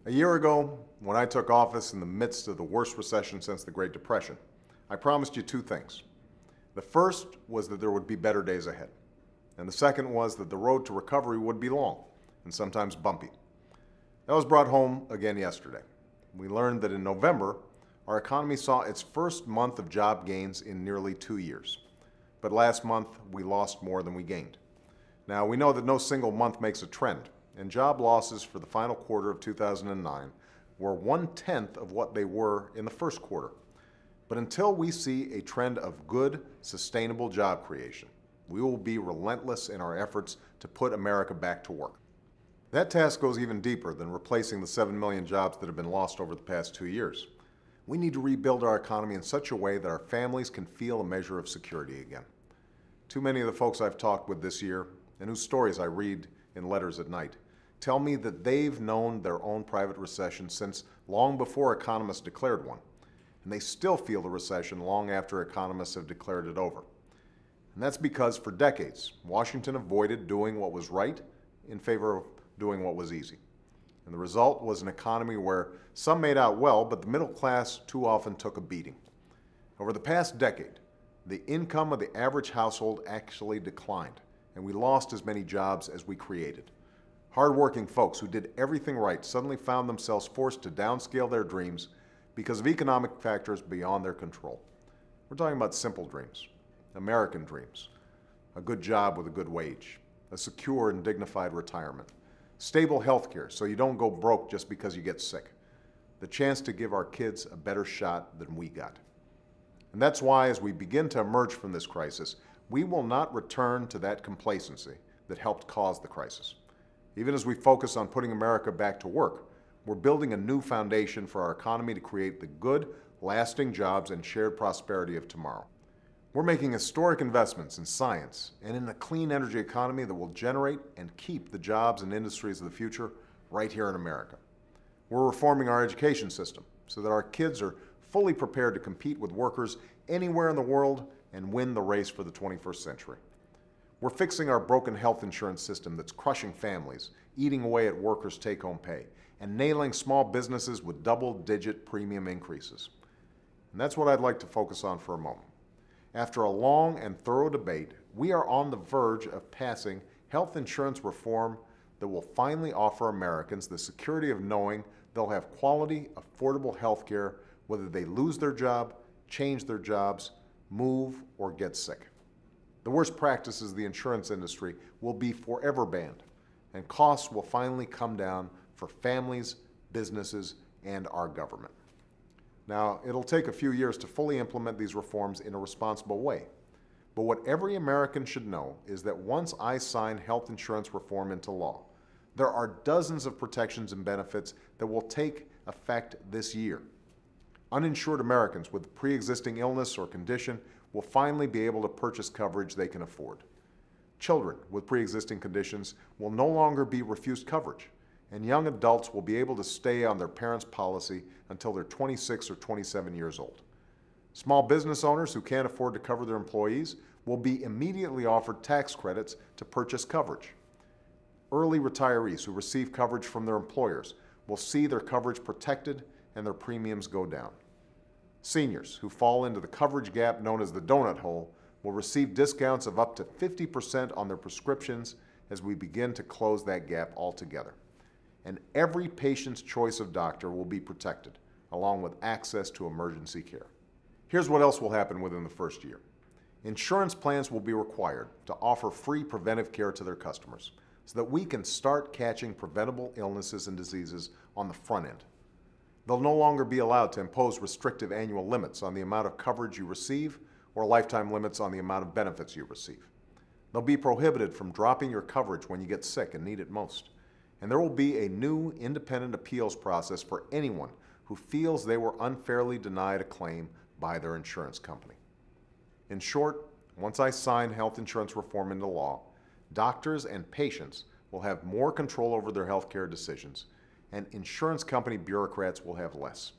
A year ago, when I took office in the midst of the worst recession since the Great Depression, I promised you two things. The first was that there would be better days ahead, and the second was that the road to recovery would be long and sometimes bumpy. That was brought home again yesterday. We learned that in November, our economy saw its first month of job gains in nearly 2 years. But last month, we lost more than we gained. Now, we know that no single month makes a trend, and job losses for the final quarter of 2009 were 1/10 of what they were in the first quarter. But until we see a trend of good, sustainable job creation, we will be relentless in our efforts to put America back to work. That task goes even deeper than replacing the 7 million jobs that have been lost over the past 2 years. We need to rebuild our economy in such a way that our families can feel a measure of security again. Too many of the folks I've talked with this year, and whose stories I read in letters at night, tell me that they've known their own private recession since long before economists declared one, and they still feel the recession long after economists have declared it over. And that's because for decades, Washington avoided doing what was right in favor of doing what was easy. And the result was an economy where some made out well, but the middle class too often took a beating. Over the past decade, the income of the average household actually declined, and we lost as many jobs as we created. Hard-working folks who did everything right suddenly found themselves forced to downscale their dreams because of economic factors beyond their control. We're talking about simple dreams, American dreams, a good job with a good wage, a secure and dignified retirement, stable health care so you don't go broke just because you get sick, the chance to give our kids a better shot than we got. And that's why, as we begin to emerge from this crisis, we will not return to that complacency that helped cause the crisis. Even as we focus on putting America back to work, we're building a new foundation for our economy to create the good, lasting jobs and shared prosperity of tomorrow. We're making historic investments in science and in a clean energy economy that will generate and keep the jobs and industries of the future right here in America. We're reforming our education system so that our kids are fully prepared to compete with workers anywhere in the world and win the race for the 21st century. We're fixing our broken health insurance system that's crushing families, eating away at workers' take-home pay, and nailing small businesses with double-digit premium increases. And that's what I'd like to focus on for a moment. After a long and thorough debate, we are on the verge of passing health insurance reform that will finally offer Americans the security of knowing they'll have quality, affordable health care whether they lose their job, change their jobs, move, or get sick. The worst practices of the insurance industry will be forever banned, and costs will finally come down for families, businesses, and our government. Now, it'll take a few years to fully implement these reforms in a responsible way. But what every American should know is that once I sign health insurance reform into law, there are dozens of protections and benefits that will take effect this year. Uninsured Americans with pre-existing illness or condition will finally be able to purchase coverage they can afford. Children with pre-existing conditions will no longer be refused coverage, and young adults will be able to stay on their parents' policy until they're 26 or 27 years old. Small business owners who can't afford to cover their employees will be immediately offered tax credits to purchase coverage. Early retirees who receive coverage from their employers will see their coverage protected and their premiums go down. Seniors who fall into the coverage gap known as the donut hole will receive discounts of up to 50% on their prescriptions as we begin to close that gap altogether. And every patient's choice of doctor will be protected, along with access to emergency care. Here's what else will happen within the first year. Insurance plans will be required to offer free preventive care to their customers so that we can start catching preventable illnesses and diseases on the front end. They'll no longer be allowed to impose restrictive annual limits on the amount of coverage you receive or lifetime limits on the amount of benefits you receive. They'll be prohibited from dropping your coverage when you get sick and need it most. And there will be a new independent appeals process for anyone who feels they were unfairly denied a claim by their insurance company. In short, once I sign health insurance reform into law, doctors and patients will have more control over their health care decisions, and insurance company bureaucrats will have less.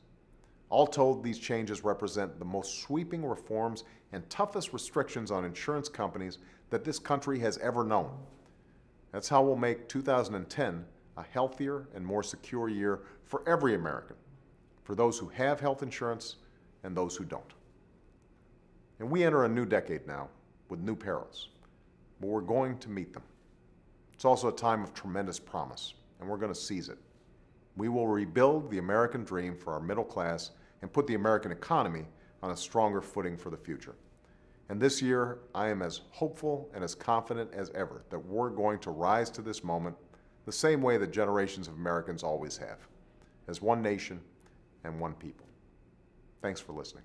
All told, these changes represent the most sweeping reforms and toughest restrictions on insurance companies that this country has ever known. That's how we'll make 2010 a healthier and more secure year for every American, for those who have health insurance and those who don't. And we enter a new decade now with new perils, but we're going to meet them. It's also a time of tremendous promise, and we're going to seize it. We will rebuild the American dream for our middle class and put the American economy on a stronger footing for the future. And this year, I am as hopeful and as confident as ever that we're going to rise to this moment the same way that generations of Americans always have, as one nation and one people. Thanks for listening.